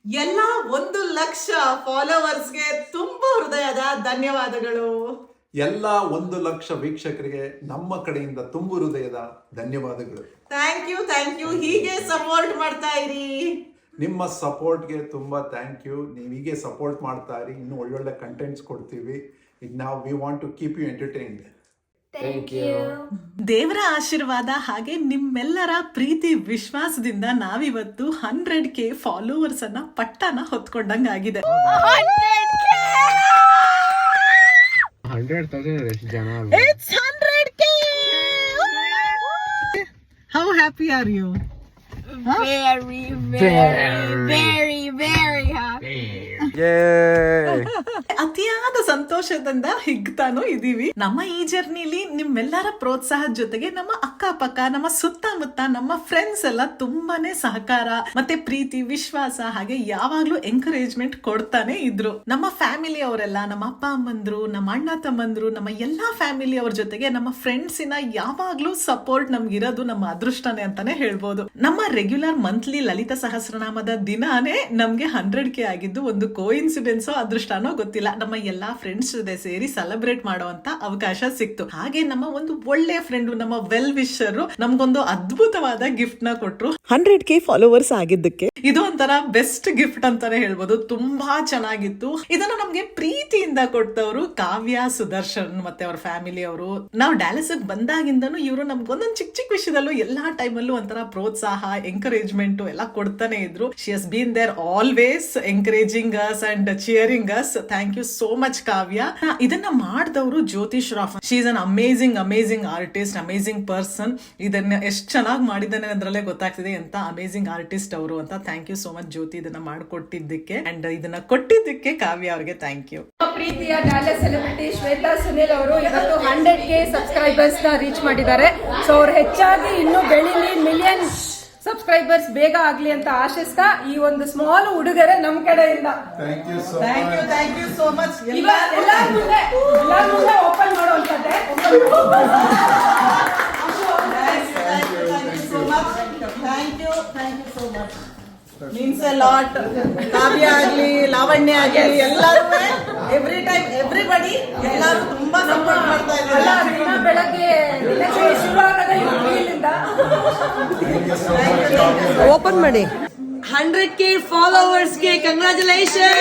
ಎಲ್ಲ 1,00,000 ಫಾಲೋವರ್ಸ್ಗೆ ತುಂಬಾ ಹೃದಯದ ಧನ್ಯವಾದಗಳು. ಎಲ್ಲ 1,00,000 ವೀಕ್ಷಕರಿಗೆ ನಮ್ಮ ಕಡೆಯಿಂದ ತುಂಬು ಹೃದಯದ ಧನ್ಯವಾದಗಳು. Thank you. ಹೀಗೆ ಸಪೋರ್ಟ್ ಮಾಡ್ತಾ ಇರಿ. ನಿಮ್ಮ ಸಪೋರ್ಟ್ಗೆ ತುಂಬಾ ಥ್ಯಾಂಕ್ ಯು. ನೀವು ಹೀಗೆ ಸಪೋರ್ಟ್ ಮಾಡ್ತಾ ಇರಿ. ಇನ್ನು ಒಳ್ಳೊಳ್ಳೆ ಕಂಟೆಂಟ್ಸ್ ಕೊಡ್ತೀವಿ. ನಾವು we want to keep you entertained. Thank you. ದೇವರ ಆಶೀರ್ವಾದ ಹಾಗೆ ನಿಮ್ಮೆಲ್ಲರ ಪ್ರೀತಿ ವಿಶ್ವಾಸದಿಂದ ನಾವಿವತ್ತು 100K ಫಾಲೋವರ್ಸ್ ಅನ್ನ ಪಟ್ಟನ ಹೊತ್ಕೊಂಡಂಗಾಗಿದೆ. 100,000 ಜನ. It's 100K. How happy are you? Very happy. ಅತಿಯಾದ ಸಂತೋಷದಿಂದ ಹಿಗ್ತಾನು ಇದೀವಿ. ನಮ್ಮ ಈ ಜರ್ನಿಲಿ ನಿಮ್ಮೆಲ್ಲರ ಪ್ರೋತ್ಸಾಹದ ಜೊತೆಗೆ ನಮ್ಮ ಅಕ್ಕಪಕ್ಕ, ನಮ್ಮ ಸುತ್ತಮುತ್ತ, ನಮ್ಮ ಫ್ರೆಂಡ್ಸ್ ಎಲ್ಲ ತುಂಬಾನೇ ಸಹಕಾರ ಮತ್ತೆ ಪ್ರೀತಿ ವಿಶ್ವಾಸ ಹಾಗೆ ಯಾವಾಗ್ಲೂ ಎಂಕರೇಜ್ಮೆಂಟ್ ಕೊಡ್ತಾನೆ ಇದ್ರು. ನಮ್ಮ ಫ್ಯಾಮಿಲಿ ಅವರೆಲ್ಲ, ನಮ್ಮ ಅಪ್ಪ ಅಮ್ಮಂದ್ರು, ನಮ್ಮ ಅಣ್ಣ ತಮ್ಮಂದ್ರು, ನಮ್ಮ ಎಲ್ಲಾ ಫ್ಯಾಮಿಲಿ ಅವ್ರ ಜೊತೆಗೆ ನಮ್ಮ ಫ್ರೆಂಡ್ಸಿನ ಯಾವಾಗ್ಲೂ ಸಪೋರ್ಟ್ ನಮ್ಗಿರೋದು ನಮ್ಮ ಅದೃಷ್ಟನೇ ಅಂತಾನೆ ಹೇಳ್ಬೋದು. ನಮ್ಮ ರೆಗ್ಯುಲರ್ ಮಂತ್ಲಿ ಲಲಿತಾ ಸಹಸ್ರನಾಮದ ದಿನಾನೇ ನಮ್ಗೆ 100K ಆಗಿದ್ದು ಒಂದು ಕೋಇನ್ಸಿಡೆನ್ಸೋ ಅದೃಷ್ಟನೋ ಗೊತ್ತಿಲ್ಲ. ನಮ್ಮ ಎಲ್ಲಾ ಫ್ರೆಂಡ್ಸ್ ಜೊತೆ ಸೇರಿ ಸೆಲೆಬ್ರೇಟ್ ಮಾಡುವಂತ ಅವಕಾಶ ಸಿಕ್ತು. ಹಾಗೆ ನಮ್ಮ ಒಂದು ಒಳ್ಳೆ ಫ್ರೆಂಡ್, ನಮ್ಮ ವೆಲ್ ವಿಶರ್ ನಮ್ಗೊಂದು ಅದ್ಭುತವಾದ ಗಿಫ್ಟ್ ನ ಕೊಟ್ರು. 100K ಫಾಲೋವರ್ಸ್ ಆಗಿದ್ದಕ್ಕೆ ಇದು ಒಂಥರ ಬೆಸ್ಟ್ ಗಿಫ್ಟ್ ಅಂತಾನೆ ಹೇಳ್ಬೋದು. ತುಂಬಾ ಚೆನ್ನಾಗಿತ್ತು. ಇದನ್ನ ನಮ್ಗೆ ಪ್ರೀತಿಯಿಂದ ಕೊಟ್ಟವರು ಕಾವ್ಯ, ಸುದರ್ಶನ್ ಮತ್ತೆ ಅವ್ರ ಫ್ಯಾಮಿಲಿ ಅವರು. ನಾವು ಡ್ಯಾಲಸ್ ಬಂದಾಗಿಂದನು ಇವರು ನಮ್ಗೊಂದೊಂದು ಚಿಕ್ಕ ವಿಷಯದಲ್ಲೂ ಎಲ್ಲಾ ಟೈಮಲ್ಲೂ ಒಂಥರ ಪ್ರೋತ್ಸಾಹ, ಎಂಕರೇಜ್ಮೆಂಟ್ ಎಲ್ಲ ಕೊಡ್ತಾನೆ ಇದ್ರು. She has been there always encouraging us and cheering us. Thank you so much Kavya. ಇದನ್ನ ಮಾಡಿದವರು Jyoti Shroff. She is an amazing artist, amazing person. ಇದನ್ನ ಎಷ್ಟು ಚೆನ್ನಾಗಿ ಮಾಡಿದ್ದಾನೆ ಅಂದ್ರಲ್ಲೇ ಗೊತ್ತಾಗ್ತಿದೆ ಎಂತ ಅಮೇಜಿಂಗ್ ಆರ್ಟಿಸ್ಟ್ ಅವರು ಅಂತ. ಥ್ಯಾಂಕ್ ಯು ಸೋ ಮಚ್ ಜ್ಯೋತಿ, ಇದನ್ನ ಮಾಡಿಕೊಟ್ಟಿದ್ದಕ್ಕೆ ಅಂಡ್ ಇದನ್ನ ಕೊಟ್ಟಿದ್ದಕ್ಕೆ ಕಾವ್ಯ ಅವ್ರಿಗೆ ಥ್ಯಾಂಕ್ ಯು. ಪ್ರೀತಿಯ ಡ್ಯಾಲಸ್ ಸೆಲೆಬ್ರಿಟಿ ಶ್ವೇತಾ ಸುನಿಲ್ ಅವರು ಇವತ್ತು 100K ಸಬ್ಸ್ಕ್ರೈಬರ್ಸ್ ನ ರೀಚ್ ಮಾಡಿದ್ದಾರೆ. ಸೊ ಅವ್ರು ಹೆಚ್ಚಾಗಿ ಇನ್ನೂ ಬೆಳಿಲಿ, ಮಿಲಿಯನ್ ಸಬ್ಸ್ಕ್ರೈಬರ್ಸ್ ಬೇಗ ಆಗ್ಲಿ ಅಂತ ಆಶಿಸ್ತಾ ಈ ಒಂದು ಸ್ಮಾಲ್ ಉಡುಗೊರೆ ನಮ್ಮ ಕಡೆಯಿಂದ. Thank you so much. ಎಲ್ಲರ ಮುಂದೆ ಓಪನ್ ಮಾಡುವಂತದ್ದೇ. Means a lot. ಕಾವ್ಯ ಆಗ್ಲಿ, ಲಾವಣ್ಯ ಆಗ್ಲಿ, ಎಲ್ಲರೂ ಎವ್ರಿ ಟೈಮ್ ಎವ್ರಿಬಡಿ ಎಲ್ಲರೂ ತುಂಬಾ ಸಪೋರ್ಟ್ ಮಾಡ್ತಾ ಇದ್ದಾರೆ. ದಿನ ಬೆಳಗ್ಗೆ ಶುರುವಾಗದ ಇಲ್ಲಿಂದ ಓಪನ್ ಮಾಡಿ. 100K ಫಾಲೋವರ್ಸ್ಗೆ congratulation.